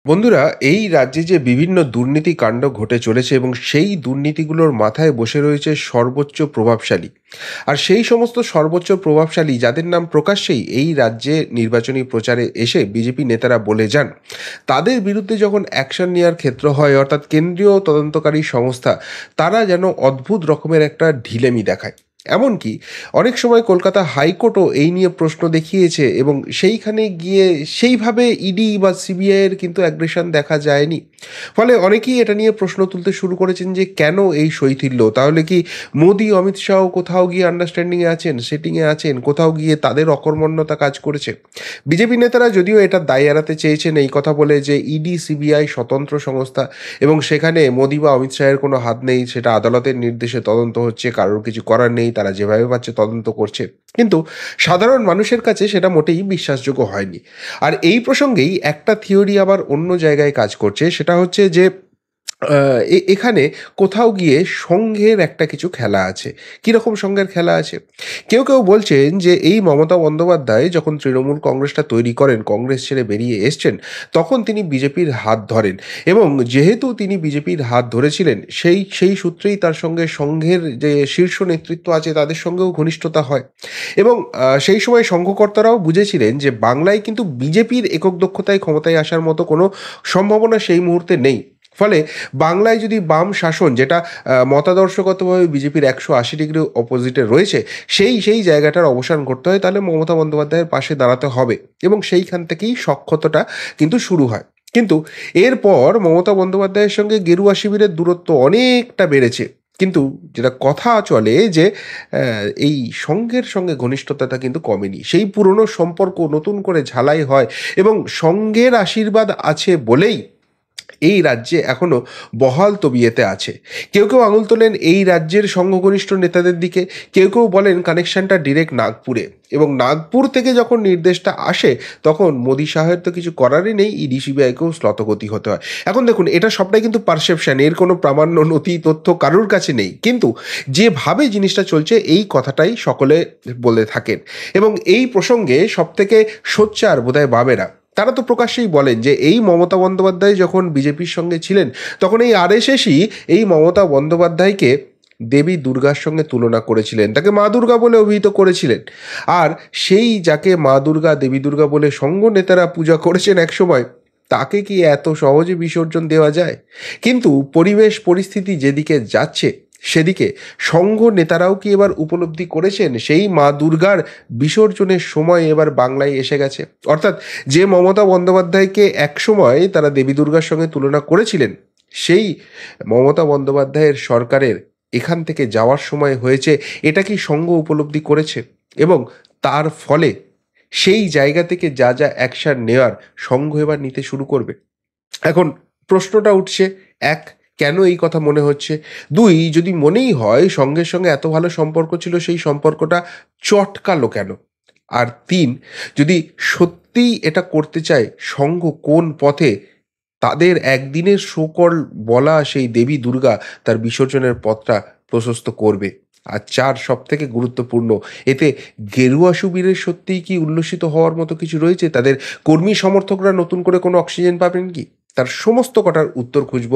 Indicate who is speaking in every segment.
Speaker 1: বন্ধুরা, এই রাজ্যে যে বিভিন্ন দুর্নীতি কাণ্ড ঘটে চলেছে এবং সেই দুর্নীতিগুলোর মাথায় বসে রয়েছে সর্বোচ্চ প্রভাবশালী। আর সেই সমস্ত সর্বোচ্চ প্রভাবশালী যাদের নাম প্রকাশ্যেই এই রাজ্যে নির্বাচনী প্রচারে এসে বিজেপি নেতারা বলে যান, তাদের বিরুদ্ধে যখন অ্যাকশন নেওয়ার ক্ষেত্র হয়, অর্থাৎ কেন্দ্রীয় তদন্তকারী সংস্থা তারা যেন অদ্ভুত রকমের একটা ঢিলেমি দেখায়। এমনকি অনেক সময় কলকাতা হাইকোর্টও এই নিয়ে প্রশ্ন দেখিয়েছে এবং সেইখানে গিয়ে সেইভাবে ইডি বা সিবিআইয়ের কিন্তু অ্যাগ্রেশন দেখা যায়নি। ফলে অনেকেই এটা নিয়ে প্রশ্ন তুলতে শুরু করেছেন যে কেন এই শৈথিল্য? তাহলে কি মোদি অমিত শাহ কোথাও গিয়ে আন্ডারস্ট্যান্ডিংয়ে আছেন, সেটিংয়ে আছেন, কোথাও গিয়ে তাদের অকর্মণ্যতা কাজ করেছে? বিজেপি নেতারা যদিও এটা দায় এড়াতে চেয়েছেন এই কথা বলে যে ইডি সিবিআই স্বতন্ত্র সংস্থা এবং সেখানে মোদি বা অমিত শাহের কোনো হাত নেই, সেটা আদালতের নির্দেশে তদন্ত হচ্ছে, কারোর কিছু করার নেই, তারা যেভাবে পাচ্ছে তদন্ত করছে। কিন্তু সাধারণ মানুষের কাছে সেটা মোটেই বিশ্বাসযোগ্য হয়নি। আর এই প্রসঙ্গেই একটা থিওরি আবার অন্য জায়গায় কাজ করছে, সেটা হচ্ছে যে এখানে কোথাও গিয়ে সঙ্ঘের একটা কিছু খেলা আছে। কিরকম সঙ্ঘের খেলা আছে? কেউ কেউ বলছেন যে এই মমতা বন্দ্যোপাধ্যায় যখন তৃণমূল কংগ্রেসটা তৈরি করেন, কংগ্রেস ছেড়ে বেরিয়ে এসছেন, তখন তিনি বিজেপির হাত ধরেন এবং যেহেতু তিনি বিজেপির হাত ধরেছিলেন, সেই সূত্রেই তার সঙ্গে সঙ্ঘের যে শীর্ষ নেতৃত্ব আছে তাদের সঙ্গেও ঘনিষ্ঠতা হয় এবং সেই সময় সংঘকর্তারাও বুঝেছিলেন যে বাংলায় কিন্তু বিজেপির একক দক্ষতায় ক্ষমতায় আসার মতো কোনো সম্ভাবনা সেই মুহূর্তে নেই। ফলে বাংলায় যদি বাম শাসন, যেটা মতাদর্শগতভাবে বিজেপির 180 ডিগ্রি অপোজিটে রয়েছে, সেই জায়গাটার অবসান করতে হয়, তাহলে মমতা বন্দ্যোপাধ্যায়ের পাশে দাঁড়াতে হবে এবং সেইখান থেকেই সখ্যতাটা কিন্তু শুরু হয়। কিন্তু এরপর মমতা বন্দ্যোপাধ্যায়ের সঙ্গে গেরুয়া শিবিরের দূরত্ব অনেকটা বেড়েছে। কিন্তু যেটা কথা চলে যে এই সঙ্ঘের সঙ্গে ঘনিষ্ঠতাটা কিন্তু কমেনি। সেই পুরনো সম্পর্ক নতুন করে ঝালাই হয় এবং সঙ্ঘের আশীর্বাদ আছে বলেই এই রাজ্যে এখনো বহাল তবিয়েতে আছে। কেউ কেউ আঙুল তোলেন এই রাজ্যের সংখ্যাগরিষ্ঠ নেতাদের দিকে, কেউ কেউ বলেন কানেকশনটা ডিরেক্ট নাগপুরে এবং নাগপুর থেকে যখন নির্দেশটা আসে তখন মোদি সাহেবের তো কিছু করারই নেই, ইডি সিবিআইকেও শ্লথগতি হতে হয়। এখন দেখুন, এটা সবটাই কিন্তু পারসেপশন, এর কোনো প্রামাণ্য নথি তথ্য কারুর কাছে নেই, কিন্তু যেভাবে জিনিসটা চলছে এই কথাটাই সকলে বলে থাকেন এবং এই প্রসঙ্গে সবথেকে সোচ্চার বোধহয় বামেরা। তারা তো প্রকাশ্যেই বলেন যে এই মমতা বন্দ্যোপাধ্যায় যখন বিজেপির সঙ্গে ছিলেন, তখন এই আরএসএসই এই মমতা বন্দ্যোপাধ্যায়কে দেবী দুর্গার সঙ্গে তুলনা করেছিলেন, তাকে মা দুর্গা বলে অভিহিত করেছিলেন। আর সেই যাকে মা দুর্গা, দেবী দুর্গা বলে সঙ্ঘ নেতারা পূজা করেছেন একসময়, তাকে কি এত সহজে বিসর্জন দেওয়া যায়? কিন্তু পরিবেশ পরিস্থিতি যেদিকে যাচ্ছে, সেদিকে সংঘ নেতারাও কি এবার উপলব্ধি করেছেন সেই মা দুর্গার বিসর্জনের সময় এবার বাংলায় এসে গেছে? অর্থাৎ যে মমতা বন্দ্যোপাধ্যায়কে একসময় তারা দেবী দুর্গার সঙ্গে তুলনা করেছিলেন, সেই মমতা বন্দ্যোপাধ্যায়ের সরকারের এখান থেকে যাওয়ার সময় হয়েছে, এটা কি সংঘ উপলব্ধি করেছে? এবং তার ফলে সেই জায়গা থেকে যা যা অ্যাকশন নেওয়ার সংঘ এবার নিতে শুরু করবে। এখন প্রশ্নটা উঠছে, এক, কেন এই কথা মনে হচ্ছে? দুই, যদি মনেই হয় সঙ্গের সঙ্গে এত ভালো সম্পর্ক ছিল, সেই সম্পর্কটা চটকালো কেন? আর তিন, যদি সত্যিই এটা করতে চায় সংঘ, কোন পথে তাদের একদিনের শোকল বলা সেই দেবী দুর্গা তার বিসর্জনের পথটা প্রশস্ত করবে? আর চার, সব থেকে গুরুত্বপূর্ণ, এতে গেরুয়া শিবিরের সত্যিই কি উল্লসিত হওয়ার মতো কিছু রয়েছে? তাদের কর্মী সমর্থকরা নতুন করে কোনো অক্সিজেন পাবেন কি? তার সমস্ত কটার উত্তর খুঁজব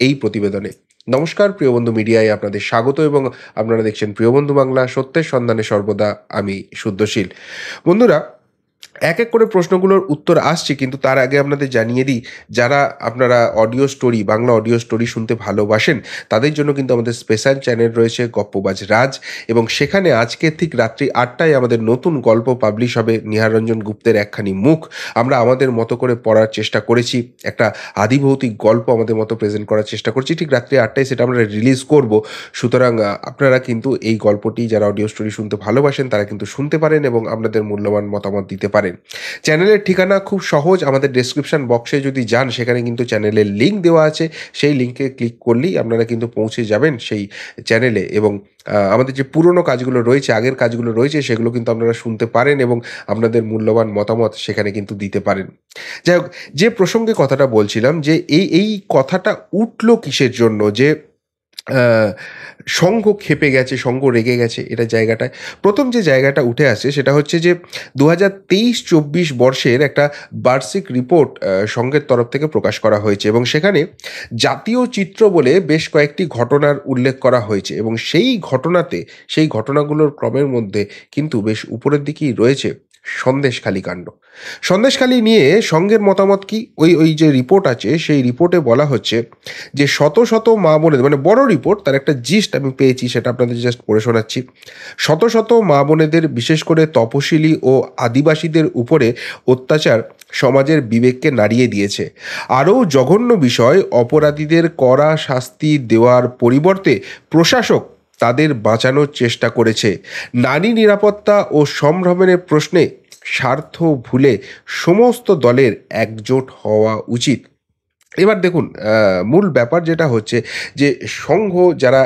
Speaker 1: এই প্রতিবেদনে। নমস্কার, প্রিয়বন্ধু মিডিয়ায় আপনাদের স্বাগত এবং আপনারা দেখছেন প্রিয়বন্ধু বাংলা, সত্যের সন্ধানে সর্বদা আমি শুদ্ধশীল। বন্ধুরা, এক এক করে প্রশ্নগুলোর উত্তর আসছে, কিন্তু তার আগে আপনাদের জানিয়ে দিই, যারা আপনারা audio story, Bangla audio story শুনতে ভালোবাসেন, তাদের জন্য কিন্তু আমাদের স্পেশাল চ্যানেল রয়েছে গপ্পবাজ রাজ, এবং সেখানে আজকে ঠিক রাত্রি 8টায় আমাদের নতুন গল্প পাবলিশ হবে, নিহাররঞ্জন গুপ্তের একখানি মুখ। আমরা আমাদের মতো করে পড়ার চেষ্টা করেছি, একটা আদিভৌতিক গল্প আমাদের মতো প্রেজেন্ট করার চেষ্টা করছি। ঠিক রাত্রি 8টায় সেটা আমরা রিলিজ করব। সুতরাং আপনারা কিন্তু এই গল্পটি, যারা অডিও স্টোরি শুনতে ভালোবাসেন, তারা কিন্তু শুনতে পারেন এবং আপনাদের মূল্যবান মতামত দিতে পারেন। চ্যানেলের ঠিকানা খুব সহজ, আমাদের ডেসক্রিপশন বক্সে যদি যান, সেখানে কিন্তু চ্যানেলের লিঙ্ক দেওয়া আছে। সেই লিঙ্কে ক্লিক করলেই আপনারা কিন্তু পৌঁছে যাবেন সেই চ্যানেলে এবং আমাদের যে পুরনো কাজগুলো রয়েছে, আগের কাজগুলো রয়েছে, সেগুলো কিন্তু আপনারা শুনতে পারেন এবং আপনাদের মূল্যবান মতামত সেখানে কিন্তু দিতে পারেন। যাই হোক, যে প্রসঙ্গে কথাটা বলছিলাম, যে এই কথাটা উঠলো কিসের জন্য, যে আহ, সংঘ ক্ষেপে গেছে, সংঘ রেগে গেছে, এটা জায়গাটায় প্রথম যে জায়গাটা উঠে আসে সেটা হচ্ছে যে 2023-24 বর্ষের একটা বার্ষিক রিপোর্ট সংঘের তরফ থেকে প্রকাশ করা হয়েছে এবং সেখানে জাতীয় চিত্র বলে বেশ কয়েকটি ঘটনার উল্লেখ করা হয়েছে এবং সেই ঘটনাগুলোর ক্রমের মধ্যে কিন্তু বেশ উপরের দিকেই রয়েছে সন্দেশখালী কাণ্ড। সন্দেশখালী নিয়ে সংঘের মতামত কি, ওই ওই যে রিপোর্ট আছে সেই রিপোর্টে বলা হচ্ছে যে শত শত মা বোনেদের, মানে বড় রিপোর্ট, তার একটা জিস্ট আমি পেয়েছি, সেটা আপনাদের জাস্ট পড়ে শোনাচ্ছি। শত শত মা বোনেদের, বিশেষ করে তপশিলি ও আদিবাসীদের উপরে অত্যাচার সমাজের বিবেককে নাড়িয়ে দিয়েছে। আরও জঘন্য বিষয়, অপরাধীদের কড়া শাস্তি দেওয়ার পরিবর্তে প্রশাসক তাদের বাঁচানোর চেষ্টা করেছে। নারী নিরাপত্তা ও সম্ভ্রমের প্রশ্নে স্বার্থ ভুলে সমস্ত দলের একজোট হওয়া উচিত। এবার দেখুন, মূল ব্যাপার যেটা হচ্ছে যে সংঘ যারা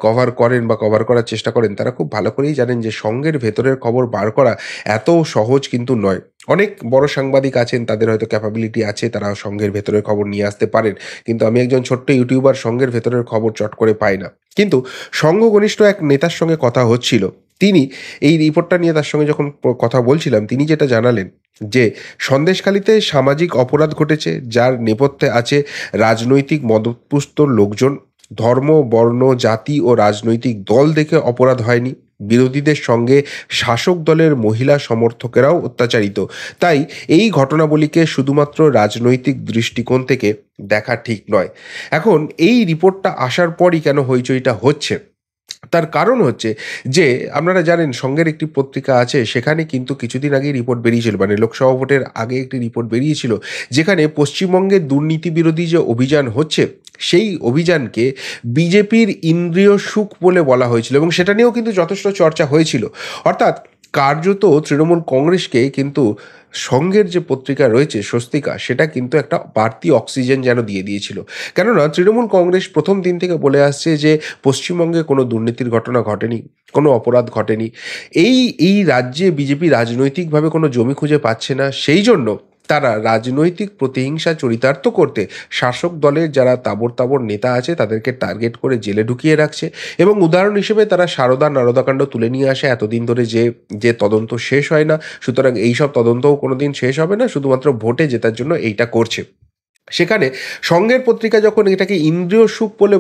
Speaker 1: কভার করেন বা কভার করার চেষ্টা করেন, তারা খুব ভালো করেই জানেন যে সংঘের ভেতরের খবর বার করা এত সহজ কিন্তু নয়। অনেক বড় সাংবাদিক আছেন, তাদের হয়তো ক্যাপাবিলিটি আছে, তারা সংঘের ভেতরের খবর নিয়ে আসতে পারেন, কিন্তু আমি একজন ছোট্ট ইউটিউবার, সংঘের ভেতরের খবর চট করে পাই না। কিন্তু সংঘ ঘনিষ্ঠ এক নেতার সঙ্গে কথা হচ্ছিল, তিনি এই রিপোর্টটা নিয়ে তার সঙ্গে যখন কথা বলছিলাম, তিনি যেটা জানালেন যে সন্দেশখালীতে সামাজিক অপরাধ ঘটেছে, যার নেপথ্যে আছে রাজনৈতিক মদতপুষ্ট লোকজন। ধর্ম, বর্ণ, জাতি ও রাজনৈতিক দল দেখে অপরাধ হয়নি। বিরোধীদের সঙ্গে শাসক দলের মহিলা সমর্থকেরাও অত্যাচারিত। তাই এই ঘটনাবলীকে শুধুমাত্র রাজনৈতিক দৃষ্টিকোণ থেকে দেখা ঠিক নয়। এখন এই রিপোর্টটা আসার পরই কেন হইচইটা হচ্ছে, তার কারণ হচ্ছে যে আপনারা জানেন সংঘের একটি পত্রিকা আছে, সেখানে কিন্তু কিছুদিন আগেই রিপোর্ট বেরিয়েছিল, মানে লোকসভা ভোটের আগে একটি রিপোর্ট বেরিয়েছিল, যেখানে পশ্চিমবঙ্গের দুর্নীতি বিরোধী যে অভিযান হচ্ছে সেই অভিযানকে বিজেপির ইন্দ্রিয় সুখ বলে বলা হয়েছিল এবং সেটা নিয়েও কিন্তু যথেষ্ট চর্চা হয়েছিল। অর্থাৎ কার্যত তৃণমূল কংগ্রেসকে কিন্তু সংঘের যে পত্রিকা রয়েছে স্বস্তিকা, সেটা কিন্তু একটা বাড়তি অক্সিজেন যেন দিয়ে দিয়েছিল। কেননা তৃণমূল কংগ্রেস প্রথম দিন থেকে বলে আসছে যে পশ্চিমবঙ্গে কোনো দুর্নীতির ঘটনা ঘটেনি, কোনো অপরাধ ঘটেনি। এই রাজ্যে বিজেপি রাজনৈতিকভাবে কোনো জমি খুঁজে পাচ্ছে না, সেই জন্য তারা রাজনৈতিক প্রতিহিংসা চরিতার্থ করতে শাসক দলের যারা তাবড় তাবড় নেতা আছে তাদেরকে টার্গেট করে জেলে ঢুকিয়ে রাখছে। এবং উদাহরণ হিসেবে তারা সারদা নারদাকাণ্ড তুলে নিয়ে আসে, এতদিন ধরে যে যে তদন্ত শেষ হয় না, সুতরাং এইসব তদন্তও কোনোদিন শেষ হবে না, শুধুমাত্র ভোটে জেতার জন্য এইটা করছে। সেখানে সংঘের পত্রিকা যখন এটাকে ইন্দ্রিয় সুখ বলে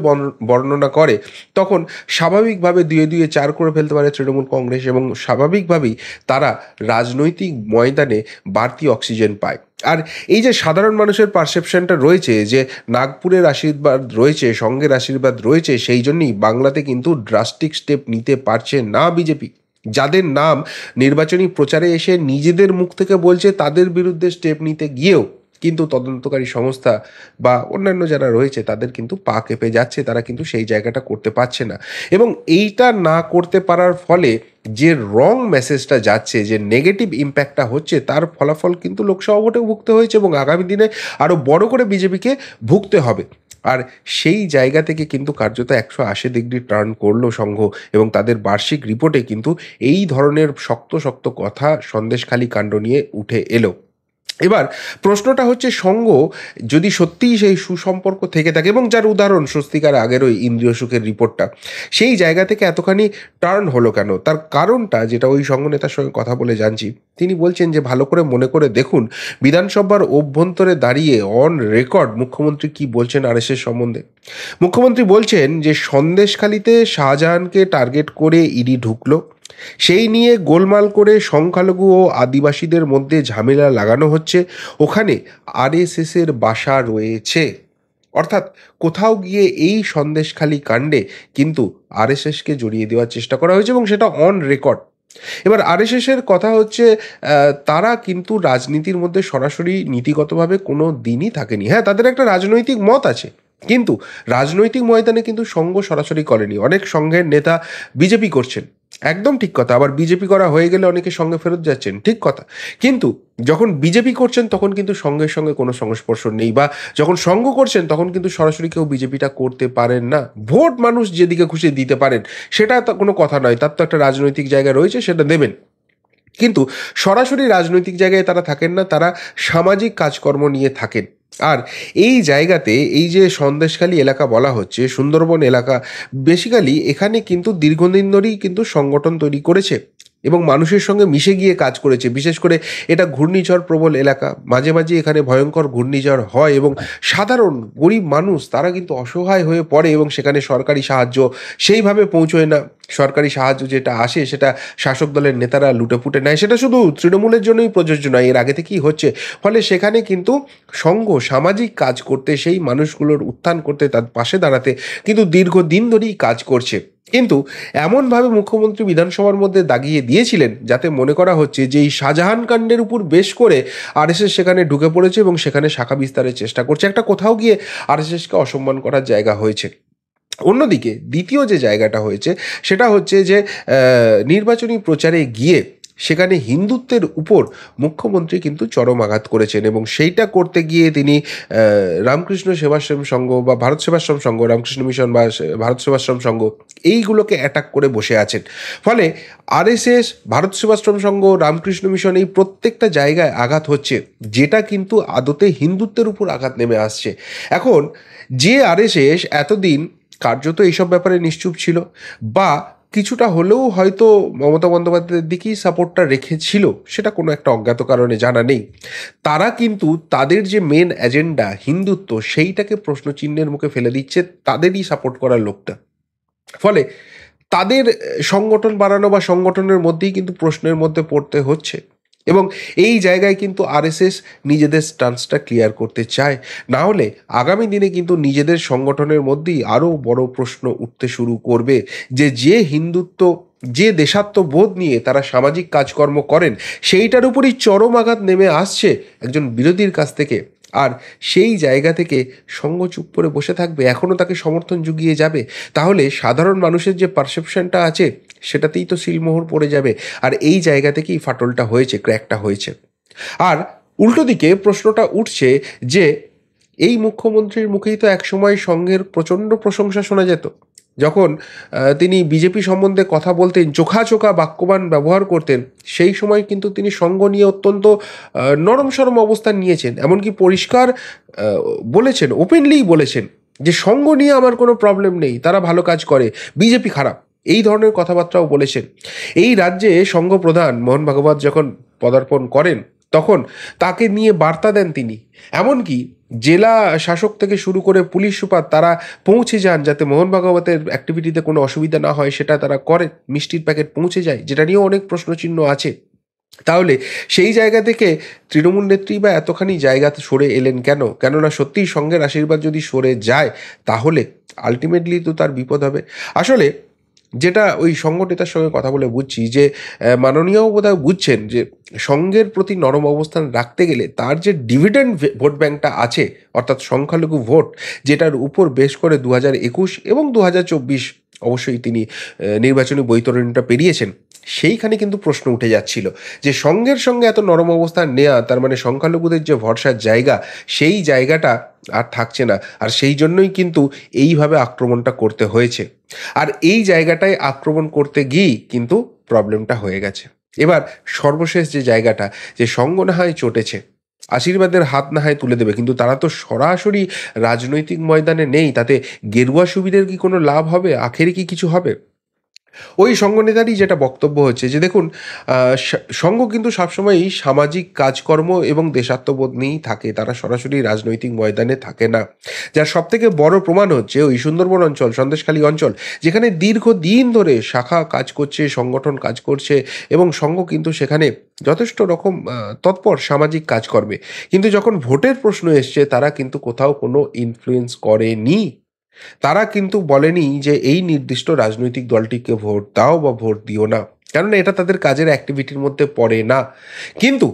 Speaker 1: বর্ণনা করে, তখন স্বাভাবিকভাবে দুয়ে দুয়ে চার করে ফেলতে পারে তৃণমূল কংগ্রেস এবং স্বাভাবিকভাবেই তারা রাজনৈতিক ময়দানে বাড়তি অক্সিজেন পায়। আর এই যে সাধারণ মানুষের পারসেপশনটা রয়েছে যে নাগপুরের আশীর্বাদ রয়েছে, সংঘের আশীর্বাদ রয়েছে, সেই জন্যই বাংলাতে কিন্তু ড্রাস্টিক স্টেপ নিতে পারছে না বিজেপি। যাদের নাম নির্বাচনী প্রচারে এসে নিজেদের মুখ থেকে বলছে, তাদের বিরুদ্ধে স্টেপ নিতে গিয়েও কিন্তু তদন্তকারী সংস্থা বা অন্যান্য যারা রয়েছে তাদের কিন্তু পা কেঁপে যাচ্ছে, তারা কিন্তু সেই জায়গাটা করতে পারছে না। এবং এইটা না করতে পারার ফলে যে রং মেসেজটা যাচ্ছে, যে নেগেটিভ ইম্প্যাক্টটা হচ্ছে, তার ফলাফল কিন্তু লোকসভা ভোটেও ভুগতে হয়েছে এবং আগামী দিনে আরও বড় করে বিজেপিকে ভুগতে হবে। আর সেই জায়গা থেকে কিন্তু কার্যত 180 ডিগ্রি টার্ন করলো সংঘ এবং তাদের বার্ষিক রিপোর্টে কিন্তু এই ধরনের শক্ত শক্ত কথা সন্দেশখালী কাণ্ড নিয়ে উঠে এলো। এবার প্রশ্নটা হচ্ছে, সংঘ যদি সত্যিই সেই সুসম্পর্ক থেকে থাকে এবং যার উদাহরণ স্বস্তিকার আগের ওই ইন্দ্রিয় সুখের রিপোর্টটা, সেই জায়গা থেকে এতখানি টার্ন হলো কেন? তার কারণটা যেটা ওই সংঘ নেতার সঙ্গে কথা বলে জানছি, তিনি বলছেন যে ভালো করে মনে করে দেখুন, বিধানসভার অভ্যন্তরে দাঁড়িয়ে অন রেকর্ড মুখ্যমন্ত্রী কি বলছেন আরএসএস সম্বন্ধে। মুখ্যমন্ত্রী বলছেন যে সন্দেশখালীতে শাহজাহানকে টার্গেট করে ইডি ঢুকলো, সেই নিয়ে গোলমাল করে সংখ্যালঘু ও আদিবাসীদের মধ্যে ঝামেলা লাগানো হচ্ছে, ওখানে আরএসএসের বাসা রয়েছে। অর্থাৎ কোথাও গিয়ে এই সন্দেশখালী কাণ্ডে কিন্তু আরএসএসকে জড়িয়ে দেওয়ার চেষ্টা করা হয়েছে এবং সেটা অন রেকর্ড। এবার আরএসএসের কথা হচ্ছে, তারা কিন্তু রাজনীতির মধ্যে সরাসরি নীতিগতভাবে কোনো দিনই থাকেনি। হ্যাঁ, তাদের একটা রাজনৈতিক মত আছে, কিন্তু রাজনৈতিক ময়দানে কিন্তু সংঘ সরাসরি করেনি। অনেক সংঘের নেতা বিজেপি করছেন, একদম ঠিক কথা, আবার বিজেপি করা হয়ে গেলে অনেকে সঙ্গে ফেরত যাচ্ছেন, ঠিক কথা। কিন্তু যখন বিজেপি করছেন তখন কিন্তু সঙ্গের সঙ্গে কোনো সংস্পর্শ নেই, বা যখন সংঘ করছেন তখন কিন্তু সরাসরি কেউ বিজেপিটা করতে পারেন না। ভোট মানুষ যেদিকে খুশি দিতে পারেন, সেটা তো কোনো কথা নয়, তার তো একটা রাজনৈতিক জায়গা রয়েছে, সেটা দেবেন। কিন্তু সরাসরি রাজনৈতিক জায়গায় তারা থাকেন না, তারা সামাজিক কাজকর্ম নিয়ে থাকেন। আর এই জায়গাতে এই যে সন্দেশখালী এলাকা বলা হচ্ছে, সুন্দরবন এলাকা, বেসিক্যালি এখানে কিন্তু দীর্ঘদিন ধরেই কিন্তু সংগঠন তৈরি করেছে এবং মানুষের সঙ্গে মিশে গিয়ে কাজ করেছে। বিশেষ করে এটা ঘূর্ণিঝড় প্রবল এলাকা, মাঝে মাঝে এখানে ভয়ঙ্কর ঘূর্ণিঝড় হয় এবং সাধারণ গরিব মানুষ তারা কিন্তু অসহায় হয়ে পড়ে এবং সেখানে সরকারি সাহায্য সেইভাবে পৌঁছয় না। সরকারি সাহায্য যেটা আসে সেটা শাসক দলের নেতারা লুটেপুটে নেয়। সেটা শুধু তৃণমূলের জন্যই প্রযোজ্য নয়, এর আগে থেকেই হচ্ছে। ফলে সেখানে কিন্তু সংঘ সামাজিক কাজ করতে, সেই মানুষগুলোর উত্থান করতে, তার পাশে দাঁড়াতে কিন্তু দীর্ঘদিন ধরেই কাজ করছে। কিন্তু এমনভাবে মুখ্যমন্ত্রী বিধানসভার মধ্যে দাগিয়ে দিয়েছিলেন যাতে মনে করা হচ্ছে যে এই শাহজাহান কাণ্ডের উপর বেশ করে আরএসএস সেখানে ঢুকে পড়েছে এবং সেখানে শাখা বিস্তারের চেষ্টা করছে। একটা কোথাও গিয়ে আরএসএসকে অসম্মান করার জায়গা হয়েছে। অন্যদিকে দ্বিতীয় যে জায়গাটা হয়েছে সেটা হচ্ছে যে নির্বাচনী প্রচারে গিয়ে সেখানে হিন্দুত্বের উপর মুখ্যমন্ত্রী কিন্তু চরম আঘাত করেছেন এবং সেইটা করতে গিয়ে তিনি রামকৃষ্ণ সেবাশ্রম সংঘ বা ভারত সেবাশ্রম সংঘ, রামকৃষ্ণ মিশন বা ভারত সেবাশ্রম সংঘ, এইগুলোকে অ্যাটাক করে বসে আছেন। ফলে আরএসএস, ভারত সেবাশ্রম সংঘ, রামকৃষ্ণ মিশন, এই প্রত্যেকটা জায়গায় আঘাত হচ্ছে, যেটা কিন্তু আদতে হিন্দুত্বের উপর আঘাত নেমে আসছে। এখন যে আরএসএস এতদিন কার্যত এইসব ব্যাপারে নিশ্চুপ ছিল বা কিছুটা হলেও হয়তো মমতা বন্দ্যোপাধ্যায়ের দিকেই সাপোর্টটা রেখেছিল, সেটা কোনো একটা অজ্ঞাত কারণে জানা নেই, তারা কিন্তু তাদের যে মেন এজেন্ডা হিন্দুত্ব, সেইটাকে প্রশ্নচিহ্নের মুখে ফেলে দিচ্ছে তাদেরই সাপোর্ট করার লোকটা। ফলে তাদের সংগঠন বাড়ানো বা সংগঠনের মধ্যেই কিন্তু প্রশ্নের মধ্যে পড়তে হচ্ছে এবং এই জায়গায় কিন্তু আরএসএস নিজেদের স্টান্সটা ক্লিয়ার করতে চায়। না হলে আগামী দিনে কিন্তু নিজেদের সংগঠনের মধ্যেই আরও বড় প্রশ্ন উঠতে শুরু করবে যে হিন্দুত্ব, যে দেশাত্মবোধ নিয়ে তারা সামাজিক কাজকর্ম করেন, সেইটার উপরই চরম আঘাত নেমে আসছে একজন বিরোধীর কাছ থেকে। আর সেই জায়গা থেকে সঙ্গ চুপ করে বসে থাকবে, এখনও তাকে সমর্থন জুগিয়ে যাবে, তাহলে সাধারণ মানুষের যে পারসেপশনটা আছে সেটাতেই তো সিলমোহর পড়ে যাবে। আর এই জায়গা থেকেই ফাটলটা হয়েছে, ক্র্যাকটা হয়েছে। আর উল্টো দিকে প্রশ্নটা উঠছে যে এই মুখ্যমন্ত্রীর মুখেই তো একসময় সঙ্ঘের প্রচণ্ড প্রশংসা শোনা যেত, যখন তিনি বিজেপি সম্বন্ধে কথা বলতেন, চোখা চোখা বাক্যবান ব্যবহার করতেন, সেই সময় কিন্তু তিনি সঙ্ঘ নিয়ে অত্যন্ত নরম সরম অবস্থান নিয়েছেন। এমনকি পরিষ্কার বলেছেন, ওপেনলিই বলেছেন যে সঙ্ঘ নিয়ে আমার কোনো প্রবলেম নেই, তারা ভালো কাজ করে, বিজেপি খারাপ, এই ধরনের কথাবার্তাও বলেছেন। এই রাজ্যে সঙ্ঘ প্রধান মোহন ভাগবত যখন পদার্পণ করেন তখন তাকে নিয়ে বার্তা দেন তিনি। এমনকি জেলা শাসক থেকে শুরু করে পুলিশ সুপার তারা পৌঁছে যান যাতে মোহন ভাগবতের অ্যাক্টিভিটিতে কোনো অসুবিধা না হয়, সেটা তারা করে, মিষ্টির প্যাকেট পৌঁছে যায়, যেটা নিয়েও অনেক প্রশ্নচিহ্ন আছে। তাহলে সেই জায়গা থেকে তৃণমূল নেত্রী বা এতখানি জায়গাতে সরে এলেন কেন? কেননা সত্যিই সঙ্গের আশীর্বাদ যদি সরে যায় তাহলে আলটিমেটলি তো তার বিপদ হবে। আসলে যেটা ওই সংগঠনের সঙ্গে কথা বলে বুঝছি যে মাননীয়ও বোধহয় বুঝছেন যে সঙ্ঘের প্রতি নরম অবস্থান রাখতে গেলে তার যে ডিভিডেন্ড ভোট ব্যাংকটা আছে, অর্থাৎ সংখ্যালঘু ভোট, যেটার উপর বেশ করে 2021 এবং 2024 অবশ্যই তিনি নির্বাচনী বৈতরণীটা পেরিয়েছেন, সেইখানে কিন্তু প্রশ্ন উঠে যাচ্ছিল যে সঙ্ঘের সঙ্গে এত নরম অবস্থান নেওয়া, তার মানে সংখ্যালঘুদের যে ভরসার জায়গা, সেই জায়গাটা আর থাকছে না। আর সেই জন্যই কিন্তু এইভাবে আক্রমণটা করতে হয়েছে। আর এই জায়গাটায় আক্রমণ করতে গিয়েই কিন্তু প্রবলেমটা হয়ে গেছে। এবার সর্বশেষ যে জায়গাটা, যে সঙ্গ না হয় চটেছে, আশীর্বাদের হাত না হয় তুলে দেবে, কিন্তু তারা তো সরাসরি রাজনৈতিক ময়দানে নেই, তাতে গেরুয়া শিবিরের কি কোনো লাভ হবে? আখেরে কি কিছু হবে? ওই সঙ্ঘ নেতারই যেটা বক্তব্য হচ্ছে যে দেখুন, সঙ্ঘ কিন্তু সবসময়ই সামাজিক কাজকর্ম এবং দেশাত্মবোধ নিয়েই থাকে, তারা সরাসরি রাজনৈতিক ময়দানে থাকে না। যার সবথেকে বড় প্রমাণ হচ্ছে ওই সুন্দরবন অঞ্চল, সন্দেশখালী অঞ্চল, যেখানে দীর্ঘদিন ধরে শাখা কাজ করছে, সংগঠন কাজ করছে এবং সঙ্ঘ কিন্তু সেখানে যথেষ্ট রকম তৎপর সামাজিক কাজকর্মে। কিন্তু যখন ভোটের প্রশ্ন এসছে তারা কিন্তু কোথাও কোনো ইনফ্লুয়েন্স করেনি। তারা কিন্তু বলেনি যে এই নির্দিষ্ট রাজনৈতিক দলটিকে ভোট দাও বা ভোট দিও না, কেননা এটা তাদের কাজের অ্যাক্টিভিটির মধ্যে পড়ে না। কিন্তু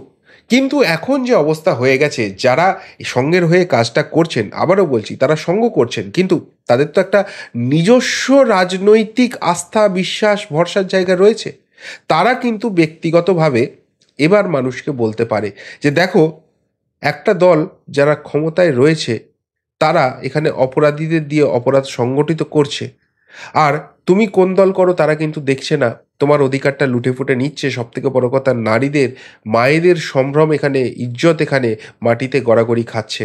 Speaker 1: কিন্তু এখন যে অবস্থা হয়ে গেছে, যারা সঙ্ঘের হয়ে কাজটা করছেন, আবারও বলছি তারা সঙ্গ করছেন, কিন্তু তাদের তো একটা নিজস্ব রাজনৈতিক আস্থা, বিশ্বাস, ভরসার জায়গা রয়েছে। তারা কিন্তু ব্যক্তিগতভাবে এবার মানুষকে বলতে পারে যে দেখো, একটা দল যারা ক্ষমতায় রয়েছে তারা এখানে অপরাধীদের দিয়ে অপরাধ সংগঠিত করছে, আর তুমি কোন দল করো তারা কিন্তু দেখছে না, তোমার অধিকারটা লুটেপুটে নিচ্ছে। সব থেকে বড় কথা, নারীদের, মায়েদের সম্ভ্রম, এখানে ইজ্জত এখানে মাটিতে গড়াগড়ি খাচ্ছে।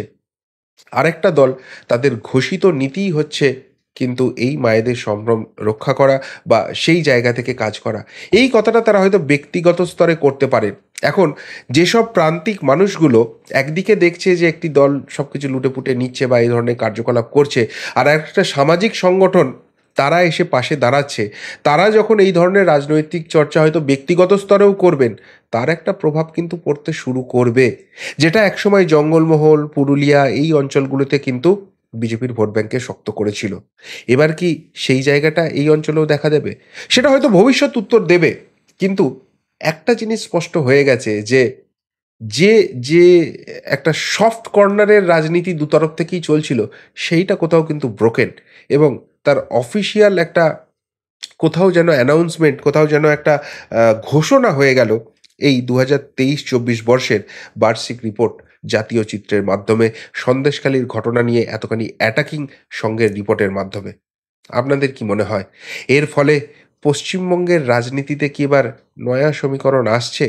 Speaker 1: আরেকটা দল তাদের ঘোষিত নীতিই হচ্ছে কিন্তু এই মায়েদের সম্ভ্রম রক্ষা করা বা সেই জায়গা থেকে কাজ করা। এই কথাটা তারা হয়তো ব্যক্তিগত স্তরে করতে পারে। এখন যেসব প্রান্তিক মানুষগুলো একদিকে দেখছে যে একটি দল সবকিছু লুটেপুটে নিচ্ছে বা এই ধরনের কার্যকলাপ করছে, আর একটা সামাজিক সংগঠন তারা এসে পাশে দাঁড়াচ্ছে, তারা যখন এই ধরনের রাজনৈতিক চর্চা হয়তো ব্যক্তিগত স্তরেও করবেন, তার একটা প্রভাব কিন্তু পড়তে শুরু করবে, যেটা একসময় জঙ্গলমহল, পুরুলিয়া এই অঞ্চলগুলোতে কিন্তু বিজেপির ভোট ব্যাংকে শক্ত করেছিল। এবার কি সেই জায়গাটা এই অঞ্চলেও দেখা দেবে? সেটা হয়তো ভবিষ্যৎ উত্তর দেবে। কিন্তু একটা জিনিস স্পষ্ট হয়ে গেছে যে, যে যে একটা সফট কর্নারের রাজনীতি দুতরফ থেকেই চলছিল, সেইটা কোথাও কিন্তু ব্রোকেন, এবং তার অফিসিয়াল একটা কোথাও যেন অ্যানাউন্সমেন্ট, কোথাও যেন একটা ঘোষণা হয়ে গেল এই ২০২৩-২৪ বর্ষের বার্ষিক রিপোর্ট জাতীয় চিত্রের মাধ্যমে, সন্দেশখালির ঘটনা নিয়ে এতখানি অ্যাটাকিং সঙ্গের রিপোর্টের মাধ্যমে। আপনাদের কি মনে হয় এর ফলে পশ্চিমবঙ্গের রাজনীতিতে কি এবার নয়া সমীকরণ আসছে?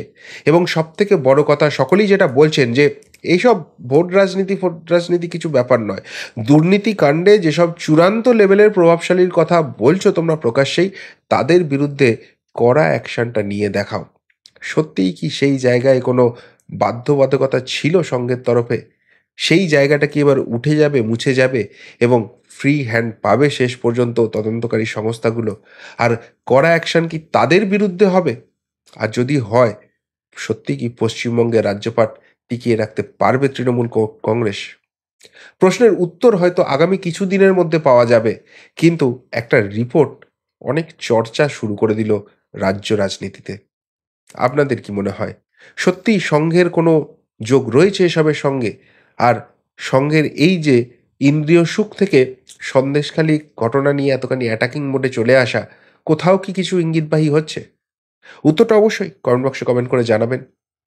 Speaker 1: এবং সবথেকে বড় কথা, সকলেই যেটা বলছেন যে এইসব ভোট রাজনীতি ফোট রাজনীতি কিছু ব্যাপার নয়। দুর্নীতি কাণ্ডে যেসব চূড়ান্ত লেভেলের প্রভাবশালীর কথা বলছো তোমরা প্রকাশ্যেই, তাদের বিরুদ্ধে কড়া অ্যাকশনটা নিয়ে দেখাও। সত্যিই কি সেই জায়গায় কোনো বাধ্যবাধকতা ছিল সঙ্ঘের তরফে? সেই জায়গাটা কি এবার উঠে যাবে, মুছে যাবে এবং ফ্রি হ্যান্ড পাবে শেষ পর্যন্ত তদন্তকারী সংস্থাগুলো? আর কড়া অ্যাকশন কি তাদের বিরুদ্ধে হবে? আর যদি হয়, সত্যিই কি পশ্চিমবঙ্গের রাজ্যপাট টিকিয়ে রাখতে পারবে তৃণমূল কংগ্রেস? প্রশ্নের উত্তর হয়তো আগামী কিছু দিনের মধ্যে পাওয়া যাবে, কিন্তু একটা রিপোর্ট অনেক চর্চা শুরু করে দিল রাজ্য রাজনীতিতে। আপনাদের কি মনে হয় সত্যিই সংঘের কোনো যোগ রয়েছে এসবের সঙ্গে? আর সংঘের এই যে ইন্দ্রিয় সুখ থেকে সন্দেশখালি ঘটনা নিয়ে এতখানি অ্যাটাকিং মোডে চলে আসা, কোথাও কি কিছু ইঙ্গিতবাহী হচ্ছে? উত্তরটা অবশ্যই কমেন্ট বক্সে কমেন্ট করে জানাবেন।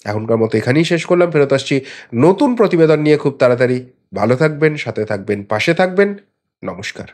Speaker 1: এখনকার মতো এখানেই শেষ করলাম। ফেরত আসছি নতুন প্রতিবেদন নিয়ে খুব তাড়াতাড়ি। ভালো থাকবেন, সাথে থাকবেন, পাশে থাকবেন। নমস্কার।